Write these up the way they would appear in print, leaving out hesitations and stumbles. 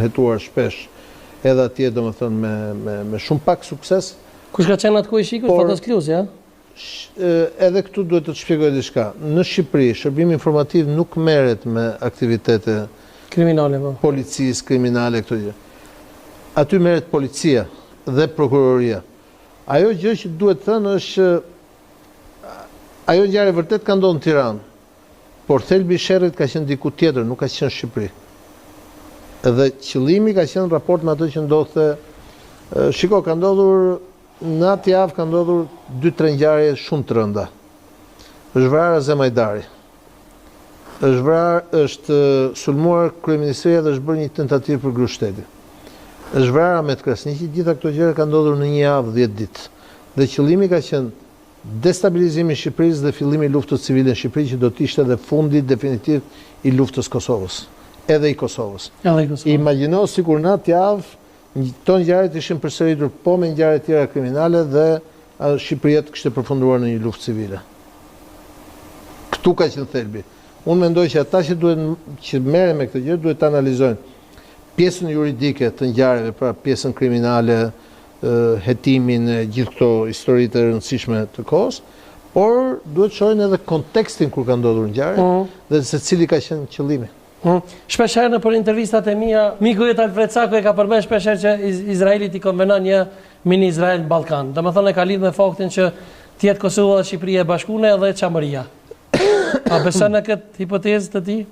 hetuar shpesh edhe atje domethënë me shumë pak sukses. Kush ka qenë atkohë i shikut? Fatos Klus, ja? Edhe këtu duhet të të shpjegoj diçka. Në Shqipëri, shërbimi informativ nuk merret me aktivitete kriminale, policisë, kriminale, këto gjë. Aty merret policia dhe prokuroria. Ajo gjë që duhet thënë është ajo ngjarje vërtet ka ndodhur në Tiranë, por thelbi i sherrit ka qenë diku tjetër, nuk ka qenë në Shqipëri. Edhe qëllimi ka qenë raport me ato që ndodhte. Shiko, ka ndodhur në atë javë ka ndodhur 2-3 ngjarje shumë të rënda. Është vrarë Azem Hajdari. Është sulmuar kryeministria dhe është bërë një tentativë për grushteti. Është vrarë Ahmet Krasniqi, gjitha këto gjëra kanë ndodhur në një javë 10 ditë. Dhe qëllimi ka qenë destabilizimi i Shqipërisë dhe fillimi i luftës civile në Shqipëri që do të ishte edhe fundi definitiv i luftës Kosovës, edhe i Kosovës. Imagjino sikur në atë javë këto ngjarjet ishin përsëritur po me ngjarje tjera kriminale dhe Shqipëria kishte përfunduar në një luftë civile. Ktu ka qenë thelbi. Unë mendoj që ata që merren me këtë gjë duhet të analizojnë pjesën juridike të ngjarjeve, pra pjesën kriminale, hetimin, gjithë këto histori të rëndësishme të kohës, por duhet të shohin edhe kontekstin kur ka ndodhur ngjarja dhe se cili ka qenë qëllimi. Shpeshherë në për intervistat e mia, miku yt Alfred Sako e ka përmend shpeshherë që Izraeli i konvenon një mini Izrael në Ballkan. Domethënë e ka lidhur me faktin që të jetë Kosova dhe Shqipëria e bashkuar edhe Çamëria. A beson në këtë hipotezë të tij?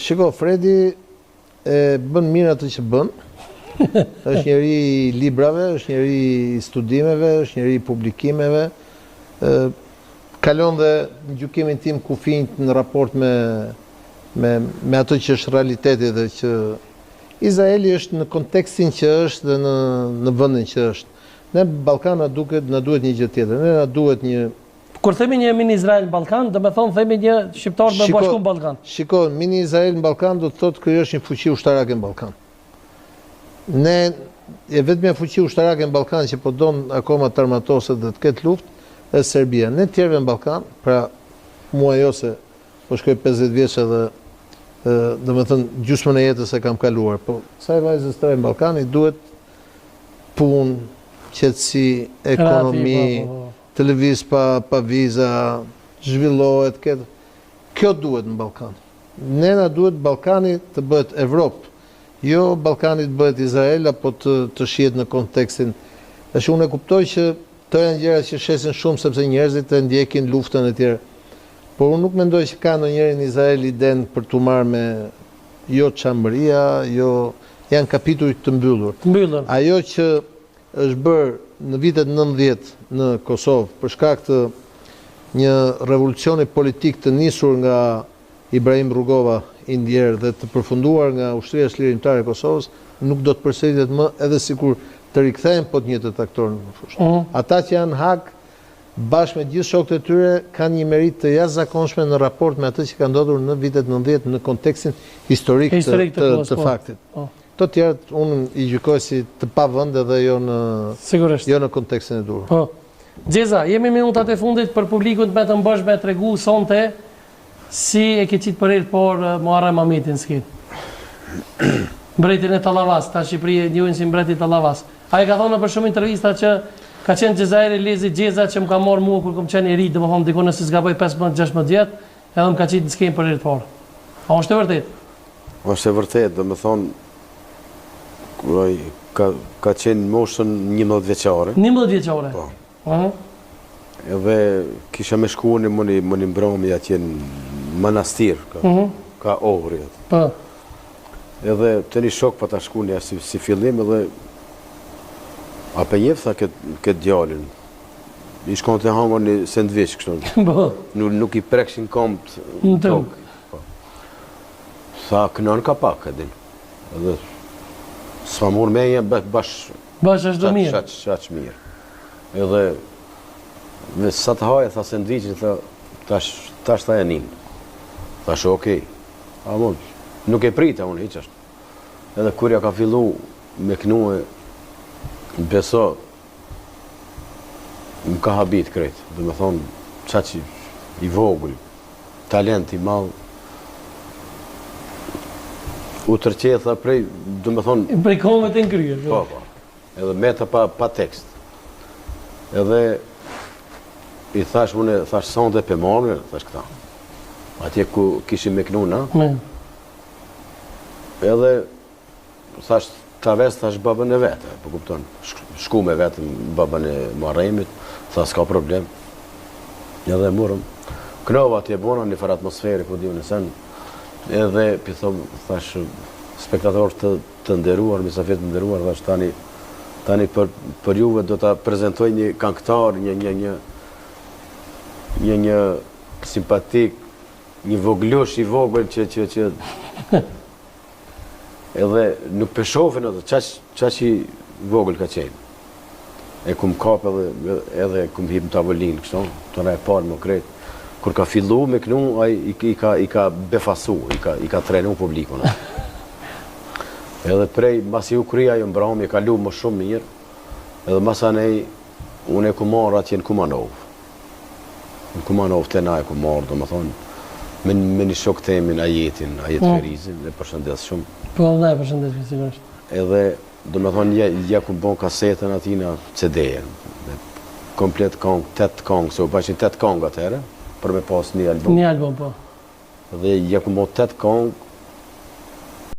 Shiko, Fredi e bën mirë atë që bën. Është njëri i librave, është njëri i studimeve, është njëri i publikimeve. Kalon dhe në gjykimin tim kufinjt në raport me ato që është realiteti dhe që Izraeli është në kontekstin që është dhe në vendin që është. Ne Ballkan na duhet një gjë tjetër. Ne na duhet një. Kur themi një mini Izrael në Ballkan, do të thonë themi një shqiptar me bashkuar në Ballkan. Shiko, mini Izrael në Ballkan do të thotë krijosh një fuqi ushtarake në Ballkan. Ne e vetmja fuqi ushtarake në Ballkan që po don akoma të armatoset dhe të ketë luftë është Serbia. Ne tjerëve në Ballkan, pra mua jo se po shkoj 50 vjeç edhe domethënë gjysmën e jetës e kam kaluar, po sa vajzës të në Ballkani duhet punë, qetësi, ekonomi, televiz pa viza, zhvillohet këtë. Kjo duhet në Ballkan. Ne na duhet Ballkani të bëhet Evropë, jo Ballkani të bëhet Izrael apo të shihet në kontekstin. Tash unë e kuptoj që to janë gjëra që shesin shumë sepse njerëzit e ndjekin luftën e tjerë. Por unë nuk mendoj që ka ndonjëri në Izrael iden për t'u marrë me jo Çamëria, jo janë kapitull të mbyllur. Ajo që është bërë në vitet 90 në Kosovë për shkak të një revolucioni politik të nisur nga Ibrahim Rugova i ndjerë dhe të përfunduar nga Ushtria e Çlirimtare e Kosovës nuk do të përsëritet më edhe sikur të rikthehen po të njëjtët aktorë në fushë. Ata që janë Hag bashkë me gjithë shokët e tyre kanë një meritë të jashtëzakonshme në raport me atë që ka ndodhur në vitet 90 në kontekstin historik të faktit. Të tjerët unë i gjykoj si të pavëndë dhe jo në kontekstin e dur. Xheza, jemi minutat e fundit për publikun me të mbash me tregu sonte si e ke qitë për erë por Muharrem Ahmetin s'kin. Mbretin e Tallavas, ta Shqipëri njohin si mbreti i Tallavas. Ai ka thonë për shumë intervista që ka qenë Xhezairi Lezi Xheza që më ka marrë mua kur kam qenë i ri, domethënë diku nëse s'gaboj 15-16 vjet, edhe më ka qitë në skenë për erë por. A është e vërtet? Është e vërtet, domethënë ka qenë moshën 11 vjeçare. 11 vjeçare? Po. Edhe kisha me shkuar në mëni mbromi atje në manastir, ka Ohri. Po. Edhe të një shok pa ta shkuar si fillim edhe a pe njef tha këtë djalin. I shkon të hangon një sandviç kështu. Nuk i prekshin komt në tokë. Tha kënon ka pak edin. Edhe s'fa mur me një bash është do mirë. Shaq mirë. Edhe me sa të haje, tha sandviçin, tash tha janin. Thash okej. Nuk e prita unë hiq ashtë. Edhe kur ja ka fillu me knue, beso, më ka habit krejt. Dhe me thonë, qaqi i vogël, talent i madh. U tërqetha prej, do me thonë... Prej kohëve të nkryer. Po. Edhe meta pa tekst. Edhe i thash sonde pe marrë, thash këta. Atje ku kishim me knu na. Edhe thash thash babën e vete, po kupton. Shku me vetëm babën e Muharremit, thash s'ka problem. Edhe murëm. Knova atje bona një farë atmosferi, po di unë sen. Edhe pithom, thash, spektator të nderuar, misafir të nderuar, thash tani për juve do ta prezentoj një këngëtar, një simpatik, një voglush i vogël që edhe nuk peshofin atë, qaq i vogël ka qenë. E kum kap edhe kum hip në tavolinë, kështu, tëra e parë më kretë. Kur ka fillu me kënu, i ka befasu, i ka trenu publikun. Edhe prej, masi u krija jo mbrami, i ka lu më shumë mirë, edhe masanej, unë e ku marrë atje në Kumanov. Në Kumanov të na e ku marrë, do më thonë, me një shok temin, Ajet Ferizin, e përshëndes shumë. Po, ne e përshëndes, sigurisht. Edhe, do më thonë, ja ku bon kasetën atina CD-en, komplet kong, 8 kong, se u bëshin 8 kong atëherë, për me pas një album. Një album, po. Dhe ja ku bon 8 kong,